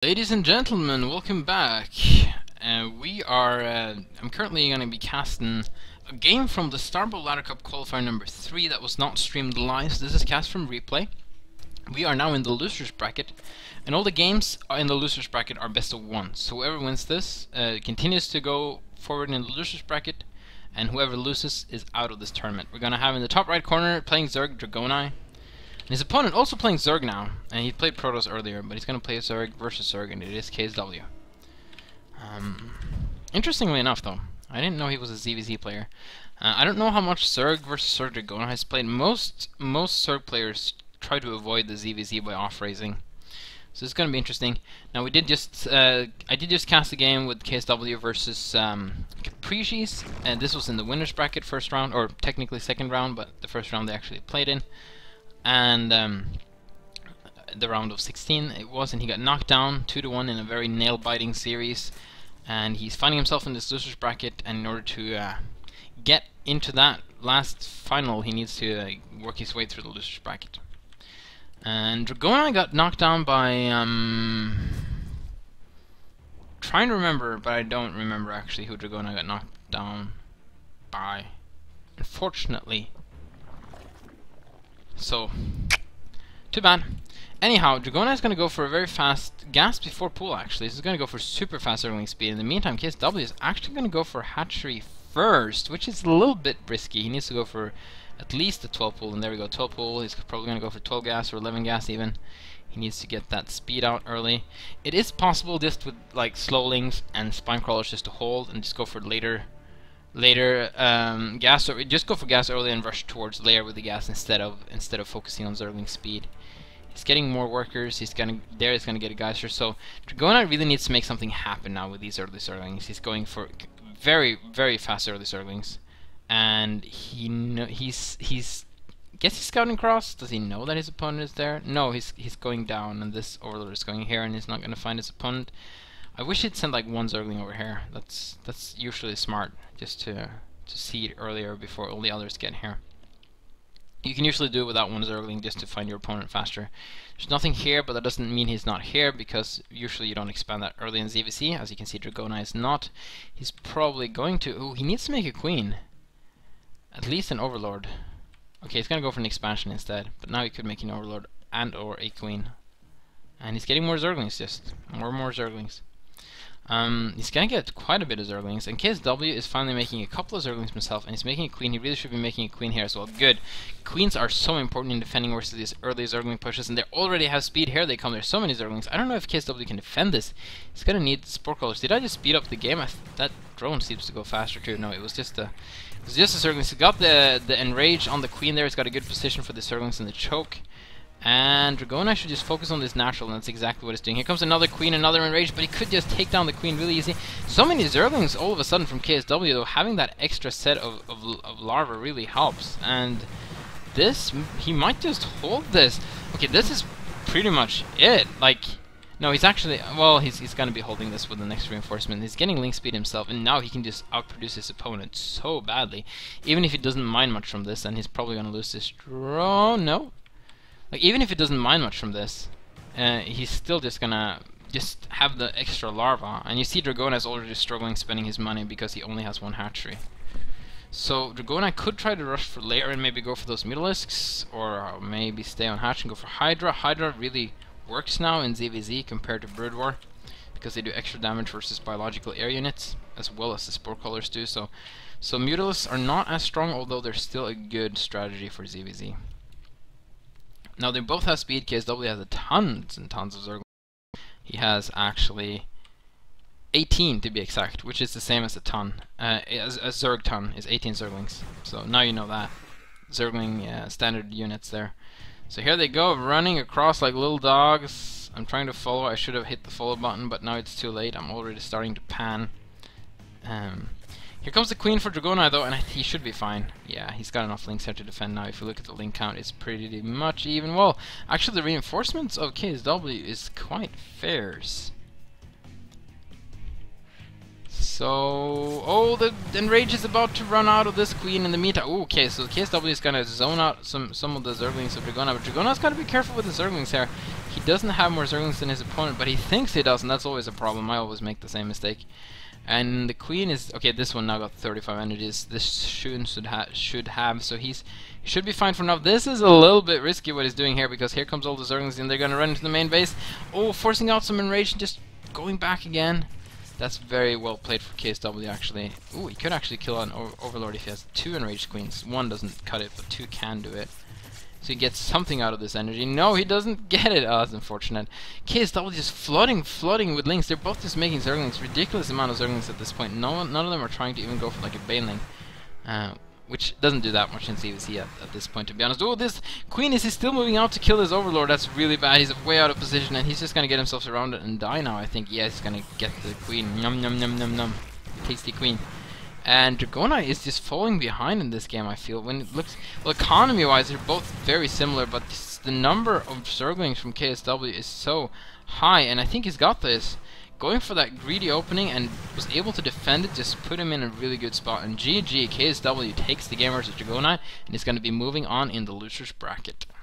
Ladies and gentlemen, welcome back. I'm currently going to be casting a game from the Starbowl Ladder Cup qualifier number 3 that was not streamed live. So this is cast from replay. We are now in the losers bracket, and all the games in the losers bracket are best of 1. So whoever wins this continues to go forward in the losers bracket, and whoever loses is out of this tournament. We're going to have in the top right corner playing Zerg Dragonei. His opponent also playing Zerg now, and he played Protoss earlier, but he's going to play Zerg versus Zerg, and it is KSW. Interestingly enough, though, I didn't know he was a ZVZ player. I don't know how much Zerg versus Zerg Dragonei has played. Most Zerg players try to avoid the ZVZ by off-raising, so it's going to be interesting. Now I did just cast a game with KSW versus Caprici's, and this was in the winners bracket first round, or technically second round, but the first round they actually played in. And the round of 16 it was, and he got knocked down 2-1 in a very nail-biting series, and he's finding himself in this losers bracket, and in order to get into that last final he needs to work his way through the losers bracket. And Dragonei got knocked down by trying to remember, but I don't remember actually who Dragonei got knocked down by, unfortunately. So, too bad. Anyhow, Dragonei is going to go for a very fast gas before pool, actually. This is going to go for super fast Zergling speed. In the meantime, KSW is actually going to go for hatchery first, which is a little bit risky. He needs to go for at least a 12 pool, and there we go, 12 pool. He's probably going to go for 12 gas or 11 gas even. He needs to get that speed out early. It is possible just with like slowlings and spine crawlers just to hold and just go for later gas, or just go for gas early and rush towards layer with the gas instead of focusing on Zergling speed. He's getting more workers. He's gonna get a geyser. So Dragonei really needs to make something happen now with these early Zerglings. He's going for very fast early Zerglings, and he's guess he's scouting across. Does he know that his opponent is there? No, he's going down, and this overlord is going here, and he's not gonna find his opponent. I wish he'd send like one Zergling over here. That's usually smart, just to see it earlier before all the others get here. You can usually do it without one Zergling just to find your opponent faster. There's nothing here, but that doesn't mean he's not here, because usually you don't expand that early in ZVC. As you can see, Dragonei is not. He's probably going to... Ooh, he needs to make a queen. At least an overlord. Okay, he's going to go for an expansion instead, but now he could make an overlord and or a queen. And he's getting more Zerglings, just more Zerglings. He's gonna get quite a bit of Zerglings, and KSW is finally making a couple of Zerglings himself, and he's making a queen. He really should be making a queen here as well. Good. Queens are so important in defending versus these early Zergling pushes, and they already have speed. Here they come. There's so many Zerglings. I don't know if KSW can defend this. He's gonna need sport crawlers. Did I just speed up the game? That drone seems to go faster too. No, it was just a Zerglings. He got the enrage on the queen there. He's got a good position for the Zerglings in the choke. And Dragonei should just focus on this natural, and that's exactly what he's doing. Here comes another queen, another enrage, but he could just take down the queen really easy. So many Zerglings all of a sudden from KSW, though. Having that extra set of larvae really helps. And this, he might just hold this. Okay, this is pretty much it. Like, no, he's actually, well, he's going to be holding this with the next reinforcement. He's getting link speed himself, and now he can just outproduce his opponent so badly. Even if he doesn't mind much from this, and he's probably going to lose this drone. No. Like, even if he doesn't mind much from this, he's still just gonna have the extra larva. And you see Dragonei is already struggling spending his money because he only has one hatchery. So Dragonei could try to rush for layer and maybe go for those Mutalisks, or maybe stay on hatch and go for Hydra. Hydra really works now in ZVZ compared to Brood War, because they do extra damage versus biological air units, as well as the Spore Crawlers do. So Mutalisks are not as strong, although they're still a good strategy for ZVZ. Now they both have speed. KSW has tons and tons of Zerglings. He has actually 18 to be exact, which is the same as a ton. A Zerg ton is 18 Zerglings. So now you know that. Zergling standard units there. So here they go, running across like little dogs. I'm trying to follow. I should have hit the follow button, but now it's too late. I'm already starting to pan. Here comes the queen for Dragonei, though, and he should be fine. Yeah, he's got enough links here to defend now. If you look at the link count, it's pretty much even. Well, actually, the reinforcements of KSW is quite fierce. So, oh, the enrage is about to run out of this queen in the meantime. Ooh, okay, so KSW is gonna zone out some of the Zerglings of Dragonei, but Dragonei's gotta be careful with the Zerglings here. He doesn't have more Zerglings than his opponent, but he thinks he does, and that's always a problem. I always make the same mistake. And the queen is... okay, this one now got 35 energies. This should have, so he should be fine for now. This is a little bit risky what he's doing here, because here comes all the Zerglings, and they're going to run into the main base. Oh, forcing out some enrage and just going back again. That's very well played for KSW, actually. Ooh, he could actually kill an Overlord if he has 2 enraged queens. 1 doesn't cut it, but 2 can do it. So he gets something out of this energy. No, he doesn't get it. Oh, that's unfortunate. KSW just flooding with links. They're both just making Zerglings. Ridiculous amount of Zerglings at this point. None of them are trying to even go for like a Baneling. Which doesn't do that much in CVC at this point, to be honest. Oh, this Queen, is he still moving out to kill his Overlord? That's really bad. He's way out of position, and he's just going to get himself surrounded and die now, I think. Yeah, he's going to get the Queen. Num num num num num. Tasty Queen. And Dragonei is just falling behind in this game, I feel. When it looks... well, economy-wise, they're both very similar, but the number of Zerglings from KSW is so high, and I think he's got this. Going for that greedy opening and was able to defend it, just put him in a really good spot. And GG, KSW takes the game versus Dragonei, and is going to be moving on in the loser's bracket.